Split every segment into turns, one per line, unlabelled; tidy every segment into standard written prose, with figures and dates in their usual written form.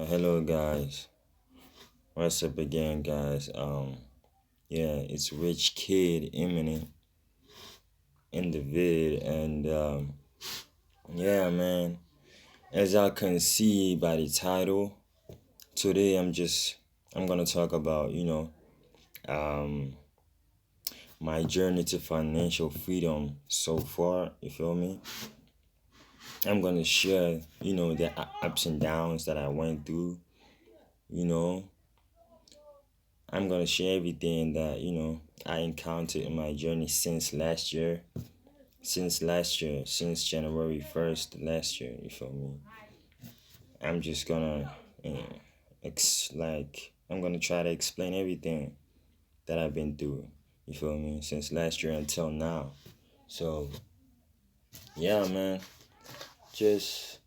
Hello guys, what's up again, guys? Yeah, it's Rich Kid imminent in the vid, and yeah, man. As y'all can see by the title, today I'm gonna talk about um my journey to financial freedom so far. You feel me? I'm gonna share the ups and downs that I went through. You know, I'm gonna share everything that I encountered in my journey since January 1st last year. You feel me? I'm just gonna I'm gonna try to explain everything that I've been through. You feel me? Since last year until now. So yeah, man. Just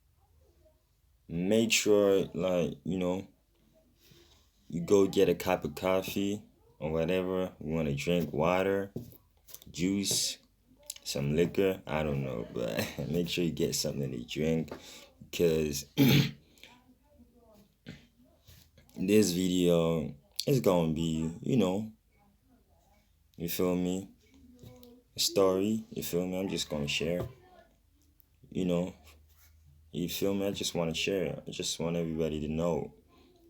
make sure you go get a cup of coffee or whatever. You wanna drink water, juice, some liquor, I don't know, but make sure you get something to drink because this video is gonna be, you feel me, a story, you feel me, I'm just gonna share, you know, you feel me, I just wanna share, I just want everybody to know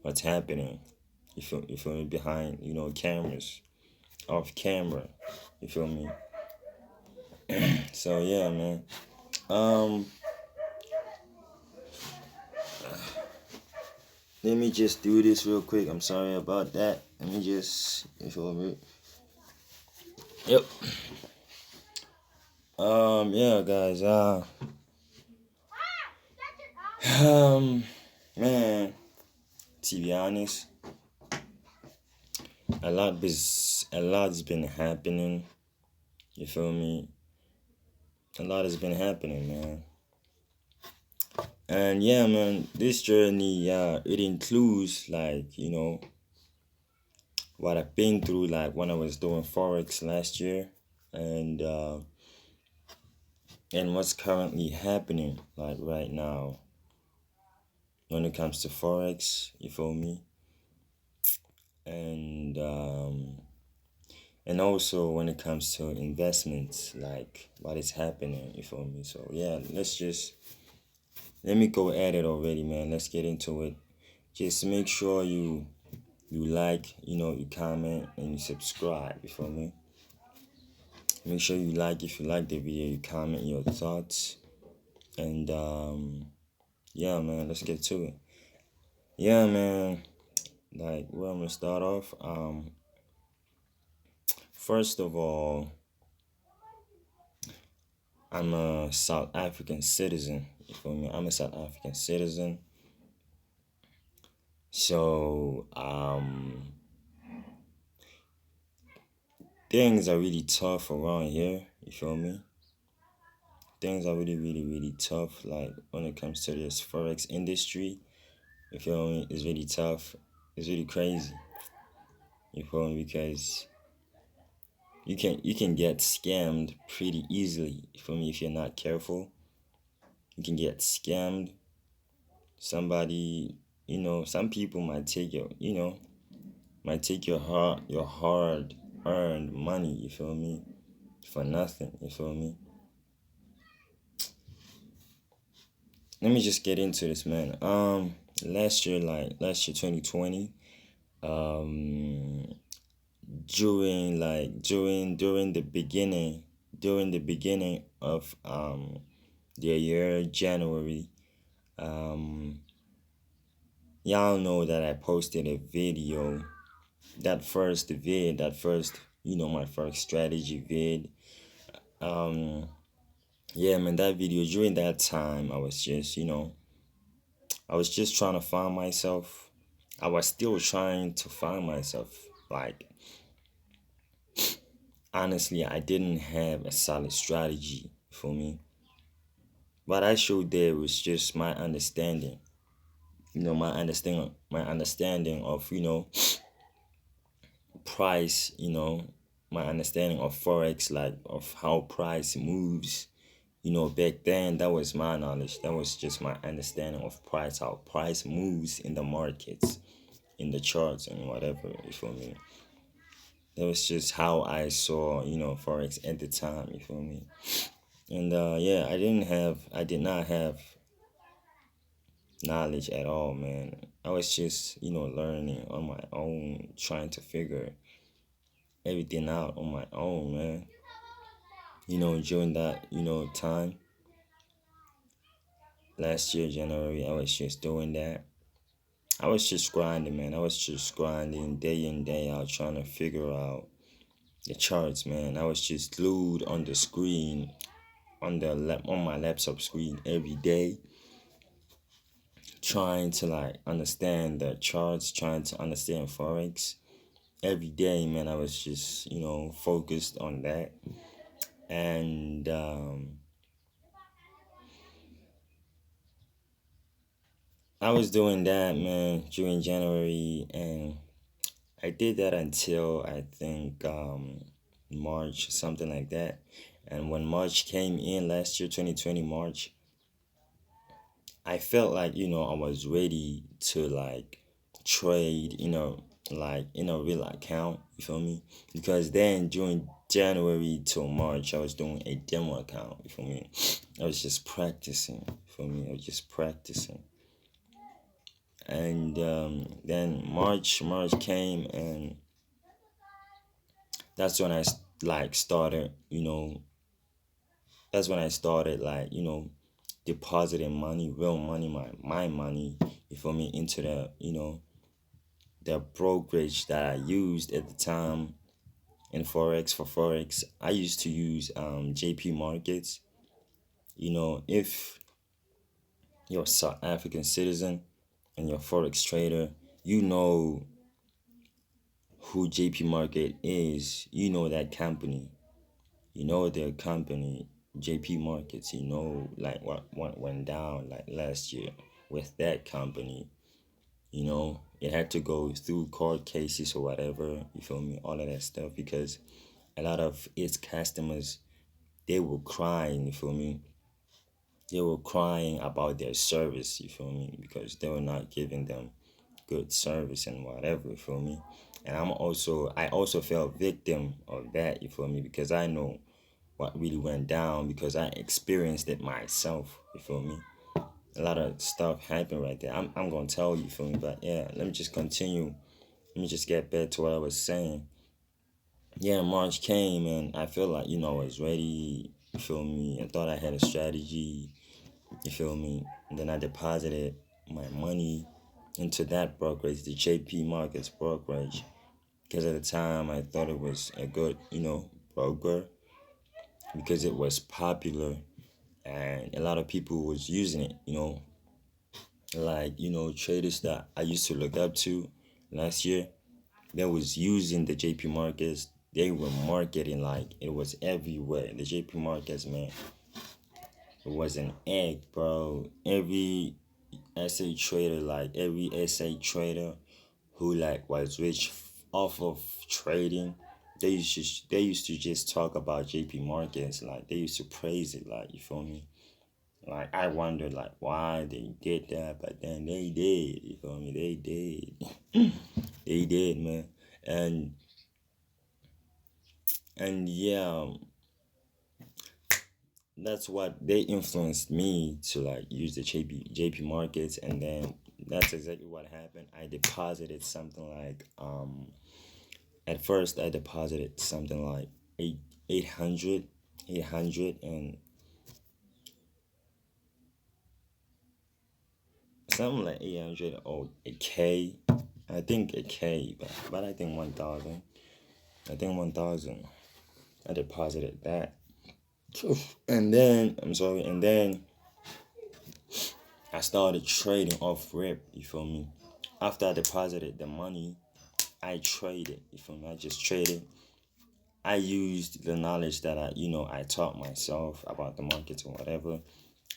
what's happening, you feel me, behind, cameras, off camera, you feel me, so yeah, man, um, let me just do this real quick. I'm sorry about that. Let me just, you feel me? Yep. Yeah, guys. Man. To be honest, a lot's been happening. You feel me? A lot has been happening, man. And yeah, man, this journey, it includes what I've been through, like when I was doing forex last year, and what's currently happening, like right now, when it comes to forex. You feel me? And also when it comes to investments, like what is happening. You feel me? So yeah, let me go at it already, man. Let's get into it. Just make sure you like, you comment and you subscribe. You feel me? Make sure you like if you like the video, you comment your thoughts, and yeah, man, let's get to it. Yeah, man, like where I'm gonna start off. First of all, I'm a South African citizen. You feel me? I'm a South African citizen. So things are really tough around here. You feel me? Things are really, really, really tough. Like when it comes to this forex industry, you feel me? It's really tough. It's really crazy. You feel me? Because you can get scammed pretty easily. You feel me? If you're not careful, you can get scammed. Somebody, some people might take your hard earned money. You feel me? For nothing. You feel me? Let me just get into this, man. Last year 2020, um, during the beginning of the year, January, um, y'all know that I posted a video. My first strategy vid. Yeah, man, that video, during that time, I was just trying to find myself. I was still trying to find myself. Like, honestly, I didn't have a solid strategy for me. What I showed there was just my understanding. My understanding of, price, my understanding of forex, like of how price moves, Back then, that was my knowledge. That was just my understanding of price, how price moves in the markets, in the charts, and whatever. You feel me? That was just how I saw, forex at the time. You feel me? And yeah, I did not have knowledge at all, man. I was just, learning on my own, trying to figure everything out on my own, man. During that, time last year, January, I was just doing that. I was just grinding, man. I was just grinding day in, day out, trying to figure out the charts, man. I was just glued on the screen, on my laptop screen every day, trying to like understand the charts, trying to understand forex. Every day, man, I was just focused on that, and I was doing that, man, during January, and I did that until I think March, something like that. And when March came in last year, 2020 March, I felt like, I was ready to like trade, like in a real account, you feel me? Because then during January till March, I was doing a demo account, you feel me? I was just practicing, you feel me? I was just practicing. And then March came, and that's when I like started, that's when I started like, depositing money, real money, my money, you feel me, into the brokerage that I used at the time in forex. For forex, I used to use JP Markets. If you're a South African citizen and you're a forex trader, you know who JP Market is. You know that company. You know their company, JP Markets. Like what went down like last year with that company. It had to go through court cases or whatever, you feel me, all of that stuff, because a lot of its customers, they were crying, you feel me, they were crying about their service, you feel me, because they were not giving them good service and whatever, you feel me. And I also fell victim of that, you feel me, because I know what really went down, because I experienced it myself, you feel me. A lot of stuff happened right there. I'm gonna tell you, feel me, but yeah, let me just continue. Let me just get back to what I was saying. Yeah, March came, and I feel like, I was ready, you feel me. I thought I had a strategy, you feel me. And then I deposited my money into that brokerage, the JP Markets brokerage, because at the time I thought it was a good, broker, because it was popular and a lot of people was using it, like, traders that I used to look up to last year, that was using the JP Markets. They were marketing like it was everywhere. The JP Markets, man, it was an egg, bro. Every SA trader who like was rich off of trading, they used to just talk about JP Markets, like they used to praise it, like, you feel me. Like I wondered like why they did that, but then they did. You feel me? They did. They did, man. And yeah, that's what they influenced me to like use the JP Markets, and then that's exactly what happened. I deposited something like at first I deposited something like eight 800 800 and something like 800 or a K. I think a K, but I think 1,000. I think 1,000. I deposited that. And then, I'm sorry, and then I started trading off rip, you feel me? After I deposited the money, I traded, you feel me? I just traded. I used the knowledge that I taught myself about the markets or whatever.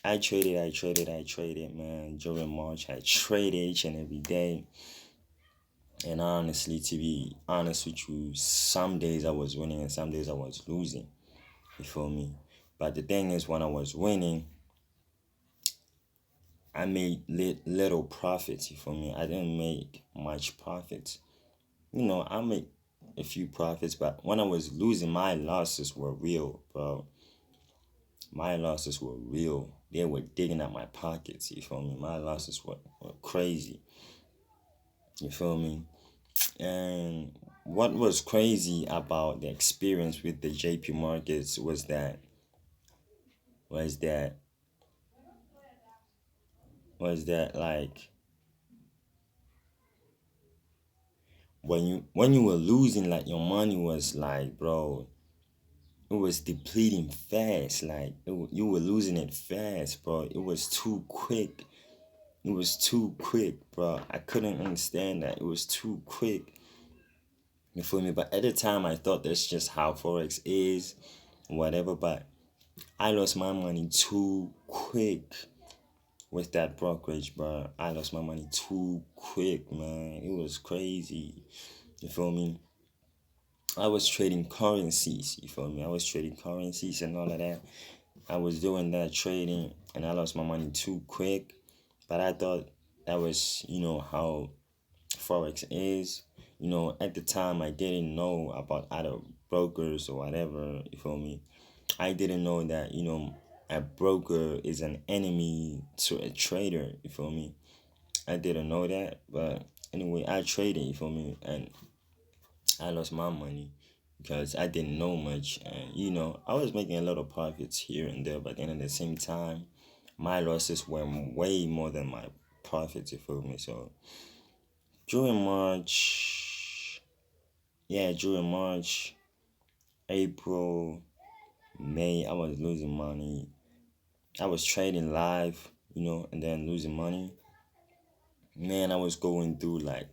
I traded, man. During March, I traded each and every day. And honestly, to be honest with you, some days I was winning and some days I was losing. You feel me? But the thing is, when I was winning, I made little profits. You feel me? I didn't make much profits. I made a few profits, but when I was losing, my losses were real, bro. My losses were real. They were digging at my pockets. You feel me? My losses were crazy. You feel me? And what was crazy about the experience with the JP markets was that like when you were losing, like your money was like, bro, it was depleting fast. Like you were losing it fast, bro. It was too quick. It was too quick, bro. I couldn't understand that. It was too quick. You feel me? But at the time, I thought that's just how forex is, whatever. But I lost my money too quick with that brokerage, bro. I lost my money too quick, man. It was crazy. You feel me? I was trading currencies. You feel me? I was trading currencies and all of that. I was doing that trading, and I lost my money too quick. But I thought that was, how forex is. At the time, I didn't know about other brokers or whatever. You feel me? I didn't know that, a broker is an enemy to a trader. You feel me? I didn't know that, but anyway, I traded. You feel me? And I lost my money because I didn't know much, and I was making a lot of profits here and there, but then at the same time, my losses were way more than my profits. You feel me? So during March, during March, April, May, I was losing money. I was trading live, and then losing money. Man, I was going through like,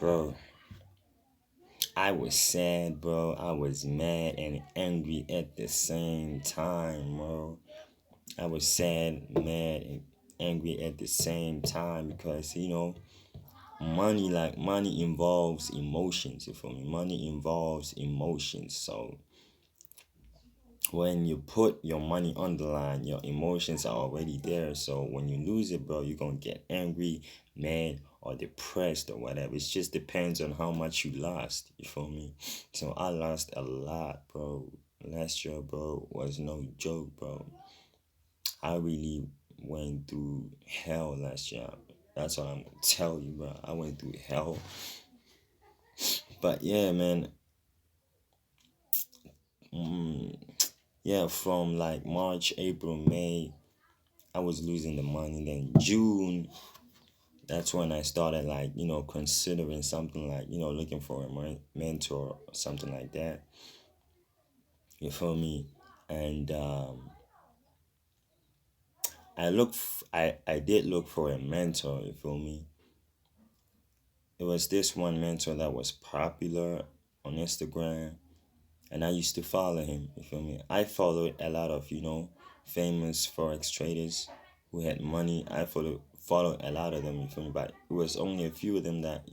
bro, I was sad, bro. I was mad and angry at the same time, bro. I was sad, mad, and angry at the same time because, money involves emotions. You feel me? Money involves emotions. So when you put your money on the line, your emotions are already there. So when you lose it, bro, you're gonna get angry, mad, or depressed or whatever. It just depends on how much you lost. You feel me? So I lost a lot, bro. Last year, bro, was no joke, bro. I really went through hell last year. That's what I'm gonna tell you, bro. I went through hell. But yeah, man. Yeah, from like March, April, May, I was losing the money. Then June, that's when I started like, considering something like, looking for a mentor or something like that. You feel me? And I did look for a mentor. You feel me? It was this one mentor that was popular on Instagram, and I used to follow him. You feel me? I followed a lot of famous forex traders who had money. I followed a lot of them. You feel me? But it was only a few of them that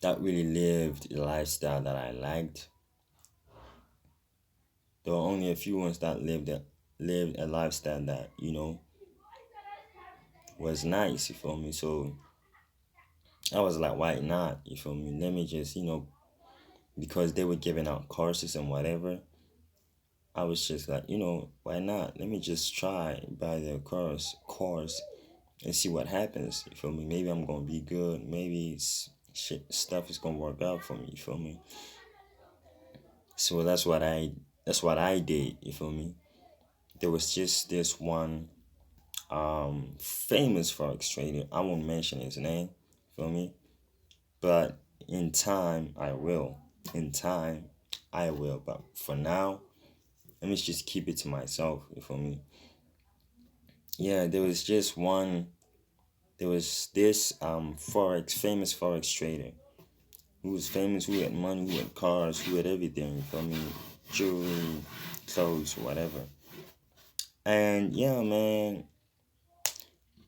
that really lived the lifestyle that I liked. There were only a few ones that lived a lifestyle that was nice. You feel me? So I was like, why not? You feel me? Let me just because they were giving out courses and whatever. I was just like, why not? Let me just try buy the course and see what happens. You feel me? Maybe I'm gonna be good. Maybe stuff is gonna work out for me. You feel me? So that's what I did. You feel me? There was just this one famous forex trader. I won't mention his name. You feel me? But in time, I will. In time, I will. But for now, let me just keep it to myself. You feel me? Yeah, there was just one. There was this famous forex trader who was famous, who had money, who had cars, who had everything. You feel me? Jewelry, clothes, whatever. And yeah, man.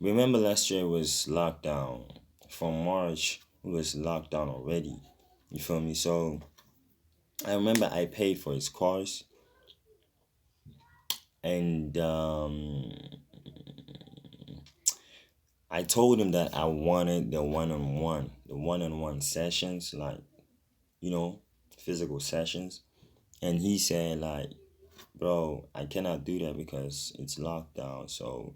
Remember last year was lockdown. From March, it was lockdown already. You feel me? So I remember I paid for his course, and I told him that I wanted the one-on-one sessions, like, you know, physical sessions. And he said, like, bro, I cannot do that because it's lockdown. So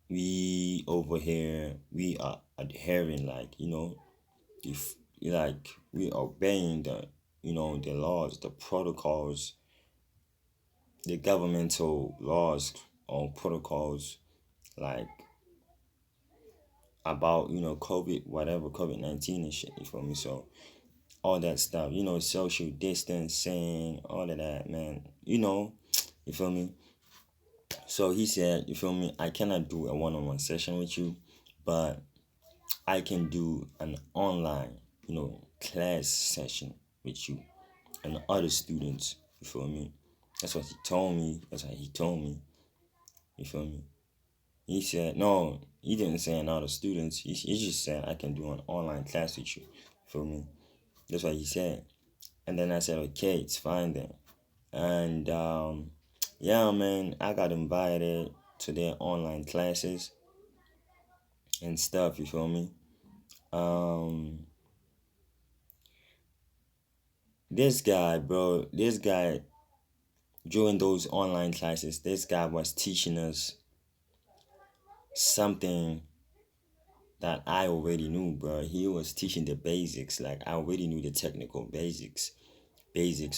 we over here, we are adhering, like, you know, if like we are obeying the, you know, the laws, the protocols, the governmental laws or protocols, like about, you know, COVID, whatever, COVID-19 and shit, you feel me? So all that stuff, you know, social distancing, all of that, man, you know, you feel me? So he said, you feel me, I cannot do a one-on-one session with you, but I can do an online, you know, class session with you and other students, you feel me? That's what he told me. That's what he told me, you feel me? He said, no, he didn't say another students. He just said, I can do an online class with you. Feel me? That's what he said. And then I said, okay, it's fine then. And yeah, man, I got invited to their online classes and stuff. You feel me? Um, this guy, bro, this guy during those online classes, this guy was teaching us something that I already knew, bro. He was teaching the basics. Like, I already knew the technical basics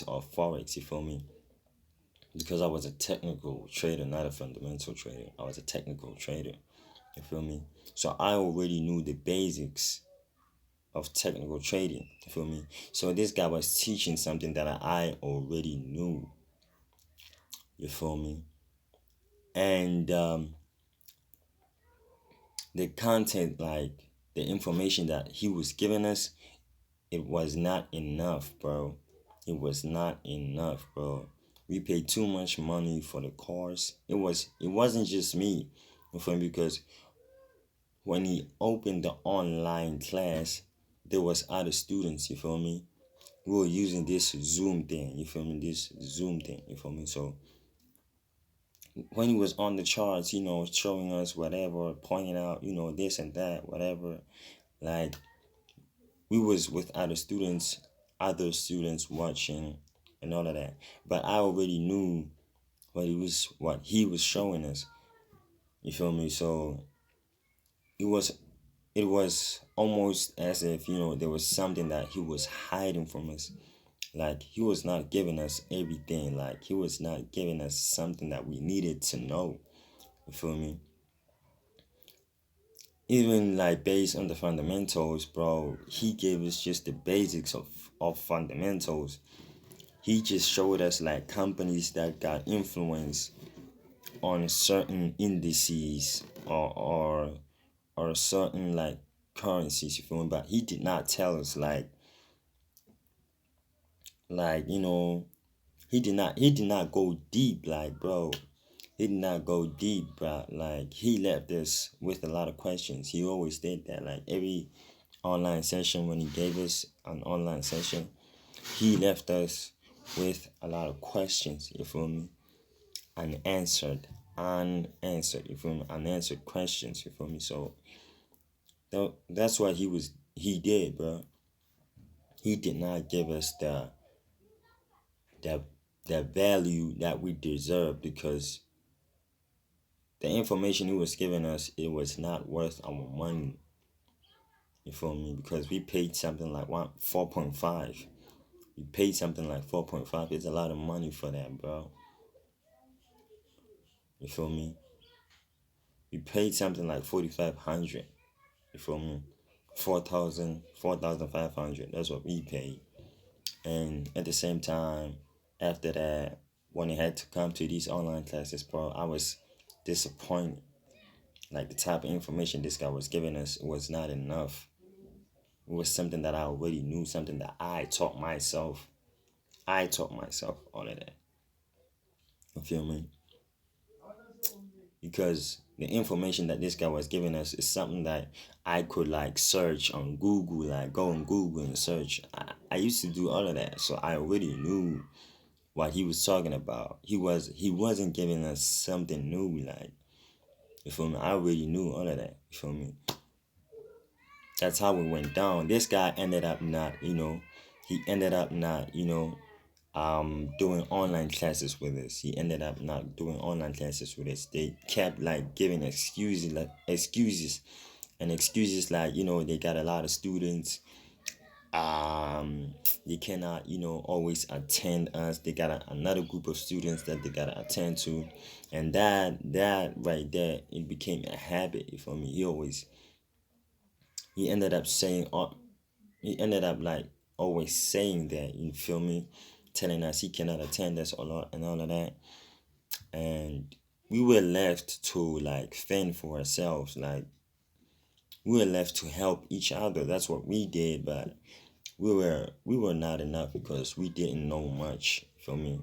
of forex. You feel me? Because I was a technical trader, not a fundamental trader. I was a technical trader. You feel me? So I already knew the basics of technical trading. You feel me? So this guy was teaching something that I already knew. You feel me? And the content, like the information that he was giving us, it was not enough, bro. It was not enough, bro. We paid too much money for the course. It wasn't just me, you feel me? Because when he opened the online class, there was other students, you feel me? We were using this Zoom thing, you feel me? This Zoom thing, you feel me? So when he was on the charts, you know, showing us whatever, pointing out, you know, this and that, whatever, like we was with other students watching and all of that. But I already knew what he was showing us. You feel me? So it was it was almost as if, you know, there was something that he was hiding from us. Like he was not giving us everything. Like he was not giving us something that we needed to know. You feel me? Even like based on the fundamentals, bro, he gave us just the basics of fundamentals. He just showed us like companies that got influence on certain indices or certain like currencies, you feel me? But he did not tell us like, you know, he did not go deep, like, bro. He did not go deep, bro. Like he left us with a lot of questions. He always did that. Like every online session, when he gave us an online session, he left us with a lot of questions, you feel me? Unanswered, you feel me? Unanswered questions, you feel me? So that's what he did, bro. He did not give us the the value that we deserve, because the information he was giving us, it was not worth our money. You feel me? Because we paid something like 4.5. We paid something like 4.5. It's a lot of money for that, bro. You feel me? We paid something like 4,500. You feel me? 4,500. That's what we paid. And at the same time, after that, when I had to come to these online classes, bro, I was disappointed. Like the type of information this guy was giving us was not enough. It was something that I already knew, something that I taught myself. I taught myself all of that. You feel me? Because the information that this guy was giving us is something that I could like search on Google, like go on Google and search. I used to do all of that, so I already knew what he was talking about. He wasn't giving us something new, like, you feel me? I already knew all of that. You feel me? That's how it went down. This guy ended up not, he ended up not, doing online classes with us. He ended up not doing online classes with us. They kept like giving excuses like, they got a lot of students. They cannot, always attend us. They got another group of students that they gotta attend to, and that right there, it became a habit. For me, he ended up saying, he ended up like always saying that. You feel me? Telling us he cannot attend us a lot and all of that, and we were left to like fend for ourselves. Like we were left to help each other. That's what we did, but we were not enough because we didn't know much. Feel me?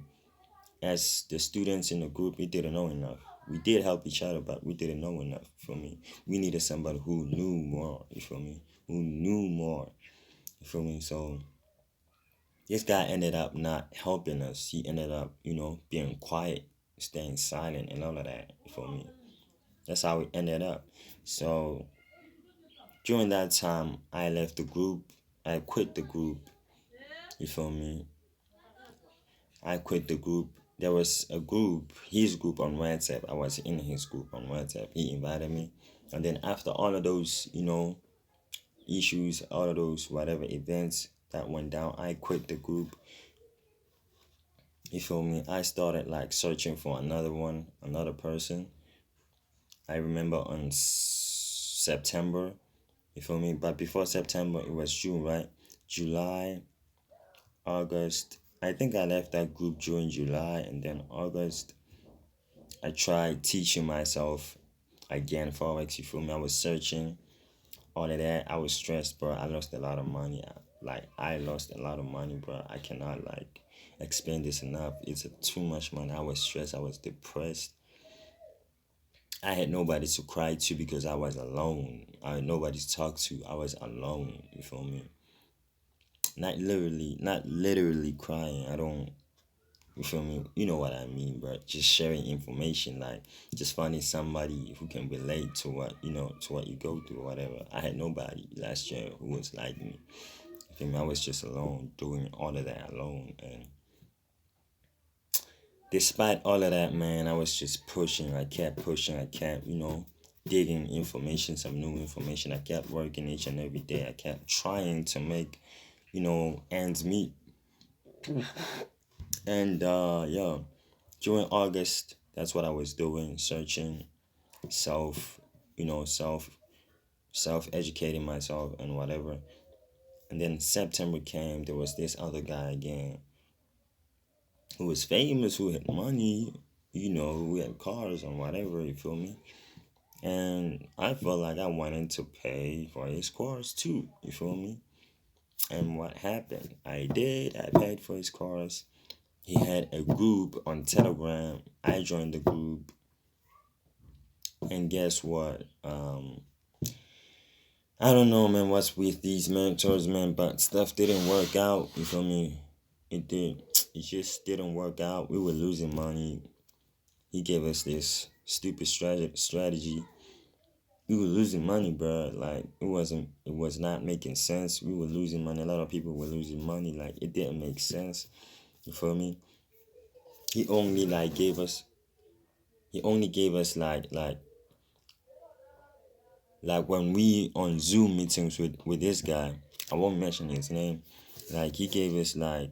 As the students in the group, we didn't know enough. We did help each other, but we didn't know enough. Feel me? We needed somebody who knew more. You feel me? Who knew more. You feel me? So this guy ended up not helping us. He ended up, being quiet, staying silent, and all of that. You feel me? That's how it ended up. So during that time, I left the group. I quit the group. You feel me? I quit the group. There was a group, his group on WhatsApp. I was in his group on WhatsApp. He invited me. And then after all of those, issues, all of those whatever events that went down, I quit the group. You feel me? I started like searching for another person. I remember on September, you feel me? But before September, it was June, right? July, August. I think I left that group during July, and then August, I tried teaching myself again forex. You feel me? I was searching all of that. I was stressed, bro. I lost a lot of money. I lost a lot of money, bro. I cannot like explain this enough. It's too much money. I was stressed. I was depressed. I had nobody to cry to because I was alone. I had nobody to talk to. I was alone. You feel me? Not literally crying. I don't. You feel me? You know what I mean, bro. Just sharing information, like just finding somebody who can relate to what you go through or whatever. I had nobody last year who was like me. You feel me? I was just alone, doing all of that alone, and despite all of that, man, I was just pushing. I kept pushing. I kept, digging information, some new information. I kept working each and every day. I kept trying to make, ends meet. And yeah, during August, that's what I was doing, searching, self, self educating myself and whatever. And then September came. There was this other guy again, who was famous, who had money, who had cars and whatever. You feel me? And I felt like I wanted to pay for his cars too. You feel me? And what happened? I did. I paid for his cars. He had a group on Telegram. I joined the group. And guess what? I don't know, man, what's with these mentors, man, but stuff didn't work out. You feel me? It did. It just didn't work out. We were losing money. He gave us this stupid strategy. We were losing money, bro. Like it was not making sense. We were losing money. A lot of people were losing money. Like it didn't make sense. You feel me? He only like gave us. He only gave us like when we on Zoom meetings with this guy. I won't mention his name. Like he gave us like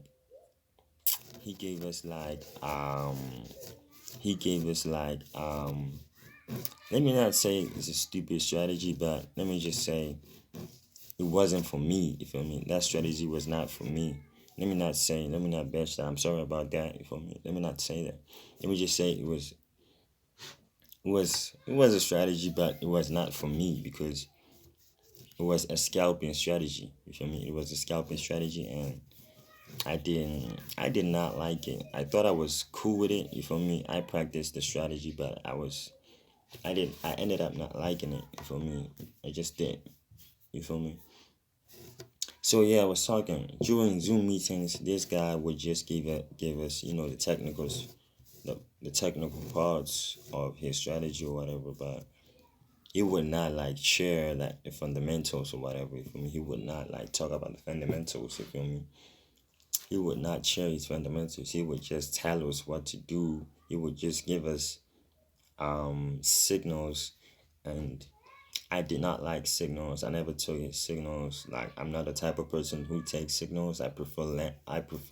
he gave us like let me not say it's a stupid strategy, but let me just say it wasn't for me. You feel me? That strategy was not for me. Let me not bash that. I'm sorry about that. You feel me? Let me not say that. Let me just say it was a strategy, but it was not for me because it was a scalping strategy. You feel me? It was a scalping strategy, and I did not like it. I thought I was cool with it. You feel me? I practiced the strategy, but I ended up not liking it. You feel me? I just did. You feel me? So yeah, I was talking during Zoom meetings. This guy would just give us, the technicals, the technical parts of his strategy or whatever. But he would not like share like the fundamentals or whatever. You feel me? He would not like talk about the fundamentals. You feel me? He would not share his fundamentals. He would just tell us what to do. He would just give us signals, and I did not like signals. I never took it signals. Like I'm not the type of person who takes signals. I prefer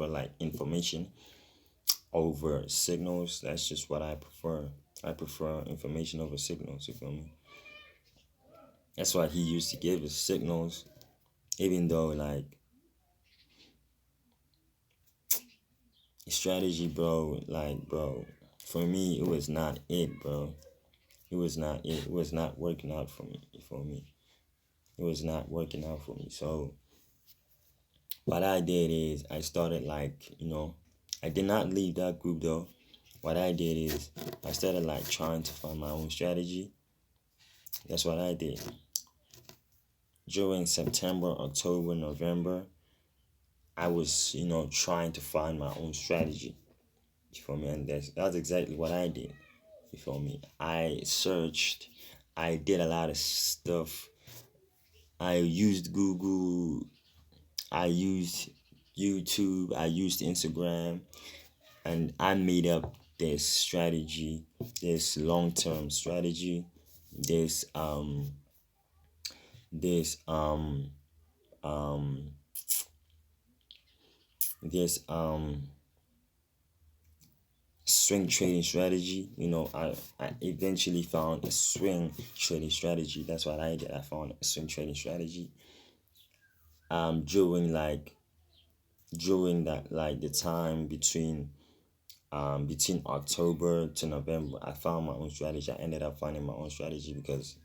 like information over signals. That's just what I prefer. I prefer information over signals. You feel me? That's why he used to give us signals, even though like strategy, bro. Like, bro, for me, it was not it, bro. It was not it. It was not working out for me. You feel me? It was not working out for me. So what I did is I started like, I did not leave that group though. What I did is I started like trying to find my own strategy. That's what I did. During September, October, November, I was, trying to find my own strategy. You feel me? And that's exactly what I did. You feel me? I searched. I did a lot of stuff. I used Google. I used YouTube. I used Instagram. And I made up this strategy, this long-term strategy, this this um um this swing trading strategy. I eventually found a swing trading strategy. That's what I did. I found a swing trading strategy. During that like the time between October to November, I found my own strategy. I ended up finding my own strategy because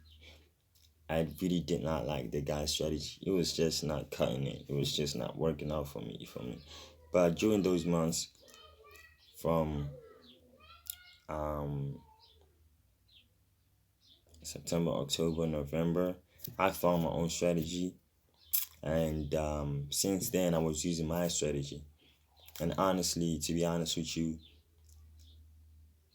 I really did not like the guy's strategy. It was just not cutting it. It was just not working out for me. You feel me? But during those months, from um September, October, November, I found my own strategy, and since then I was using my strategy. And honestly, to be honest with you,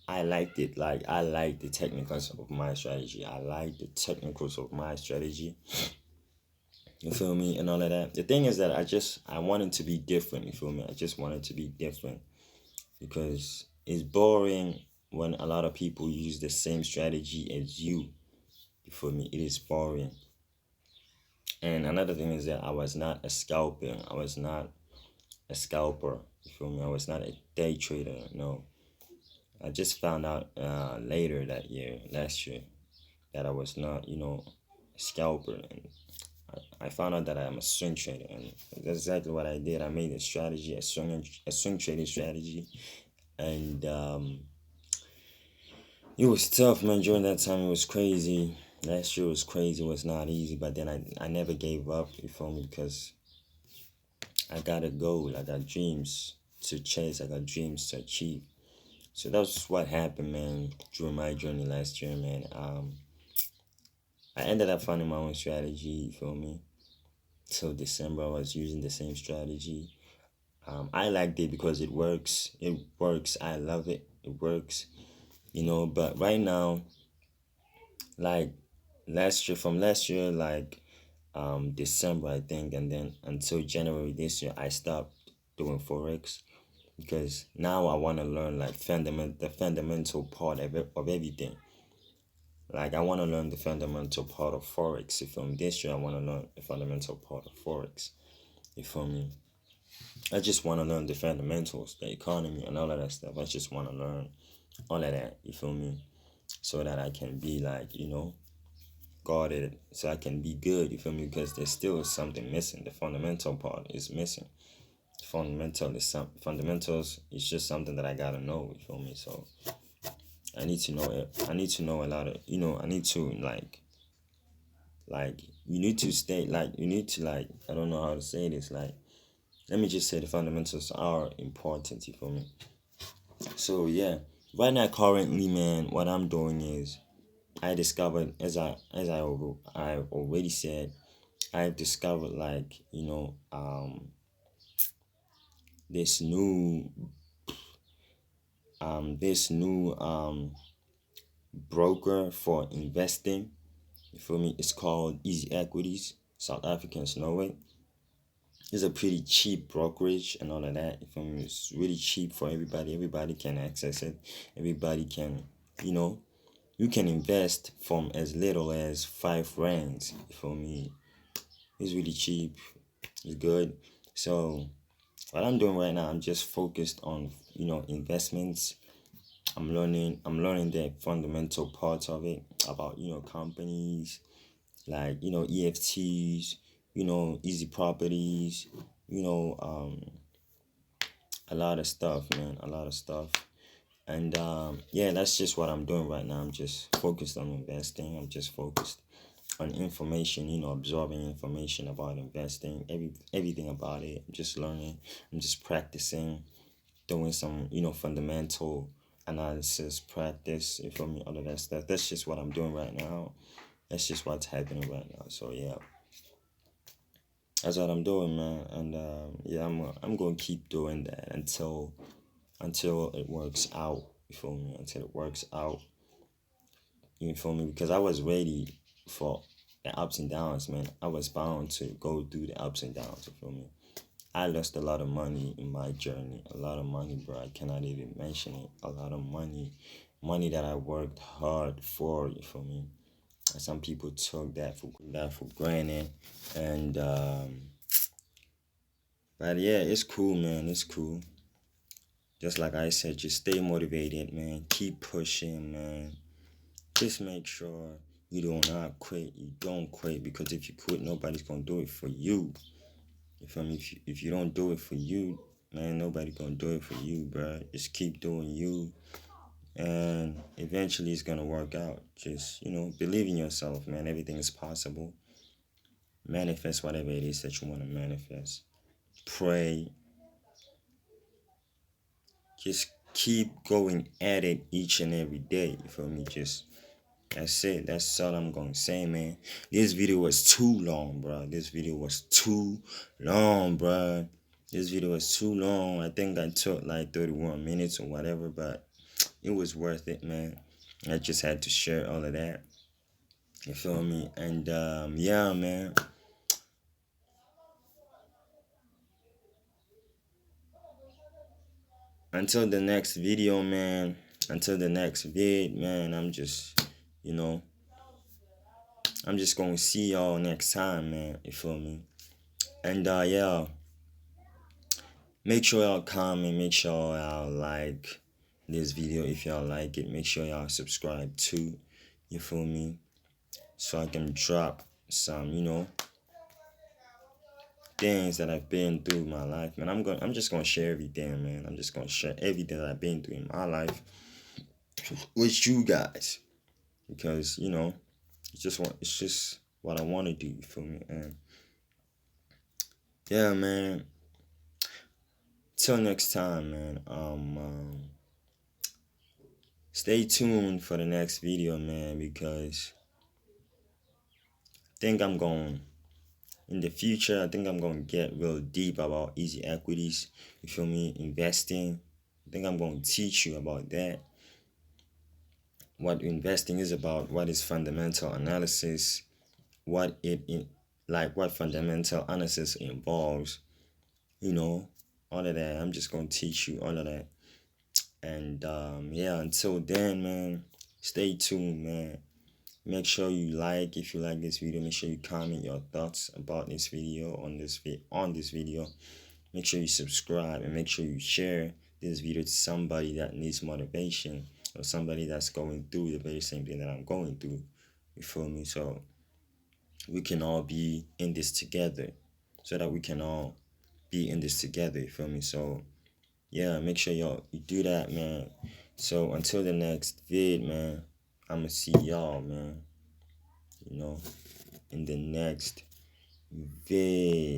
I liked it. Like I like the technicals of my strategy. I like the technicals of my strategy. You feel me? And all of that. The thing is that I wanted to be different. You feel me? I just wanted to be different because it's boring when a lot of people use the same strategy as you. You feel me? It is boring. And another thing is that I was not a scalper. I was not a scalper. You feel me? I was not a day trader. No. I just found out later last year, that I was not, a scalper. And I found out that I am a swing trader. And that's exactly what I did. I made a strategy, a swing trading strategy. And it was tough, man. During that time, it was crazy. Last year was crazy. It was not easy. But then I never gave up, you feel me? Because I got a goal. I got dreams to chase. I got dreams to achieve. So that's what happened, man, during my journey last year, man. I ended up finding my own strategy, you feel me? Till December, I was using the same strategy. I liked it because it works. It works. I love it. It works, But right now, like from last year, like December, I think, and then until January this year, I stopped doing forex because now I want to learn like the fundamental part of everything. Like I want to learn the fundamental part of forex. You feel me? This year I want to learn the fundamental part of forex. You feel me? I just want to learn the fundamentals, the economy, and all of that stuff. I just want to learn all of that. You feel me? So that I can be like, guarded, so I can be good. You feel me? Because there's still something missing. The fundamental part is missing. Fundamentals is just something that I gotta know. You feel me? So I need to know it. I need to know a lot of. I need to like you need to stay like you need to like I don't know how to say this, like let me just say the fundamentals are important. You feel me? So yeah, right now currently, man, what I'm doing is I discovered, I already said, I've discovered, like, this new broker for investing. You feel me? It's called Easy Equities. South Africans know it. It's a pretty cheap brokerage and all of that. You feel me? It's really cheap for everybody. Everybody can access it. Everybody can, you know, you can invest from as little as 5 rands. You feel me? It's really cheap. It's good. So what I'm doing right now, I'm just focused on, investments. I'm learning the fundamental parts of it, about, companies, like, EFTs, easy properties, you know, a lot of stuff, man, a lot of stuff. And yeah, that's just what I'm doing right now. I'm just focused on investing. I'm just focused on information, absorbing information about investing, everything about it. I'm just learning. I'm just practicing, doing some, fundamental analysis, practice, you feel me, all of that stuff. That's just what I'm doing right now. That's just what's happening right now. So yeah, that's what I'm doing, man. And yeah, I'm gonna keep doing that until it works out. You feel me? Until it works out. You feel me? Because I was ready for the ups and downs, man. I was bound to go through the ups and downs. You feel me? I lost a lot of money in my journey. A lot of money, bro. I cannot even mention it. A lot of money. Money that I worked hard for, you feel me? And some people took that for granted. And but yeah, it's cool, man. It's cool. Just like I said, just stay motivated, man. Keep pushing, man. Just make sure you do not quit. You don't quit, because if you quit, nobody's gonna do it for you. You feel me? If you don't do it for you, man, nobody gonna do it for you, bro. Just keep doing you, and eventually it's gonna work out. Just, believe in yourself, man. Everything is possible. Manifest whatever it is that you want to manifest. Pray. Just keep going at it each and every day. You feel me? Just That's it. That's all I'm gonna say, man. This video was too long, bro. This video was too long, bro. This video was too long. I think I took like 31 minutes or whatever, but it was worth it, man. I just had to share all of that. You feel me? And yeah, man. Until the next video, man. Until the next vid, man. You know, I'm just gonna see y'all next time, man. You feel me? And yeah. Make sure y'all comment, make sure y'all like this video if y'all like it. Make sure y'all subscribe too. You feel me? So I can drop some, things that I've been through in my life, man. I'm just gonna share everything, man. I'm just gonna share everything that I've been through in my life with you guys. Because, it's just what I wanna do, you feel me? And yeah, man. Till next time, man. Stay tuned for the next video, man, because in the future, I think I'm going to get real deep about easy equities. You feel me? Investing. I think I'm going to teach you about that. What investing is about, what is fundamental analysis, what fundamental analysis involves, all of that. I'm just going to teach you all of that. And yeah, until then, man, stay tuned, man. Make sure you like, if you like this video, make sure you comment your thoughts about this video on this video. Make sure you subscribe, and make sure you share this video to somebody that needs motivation, or somebody that's going through the very same thing that I'm going through. You feel me? So we can all be in this together. So that we can all be in this together. You feel me? So yeah, make sure you do that, man. So until the next vid, man, I'ma see y'all, man. In the next vid.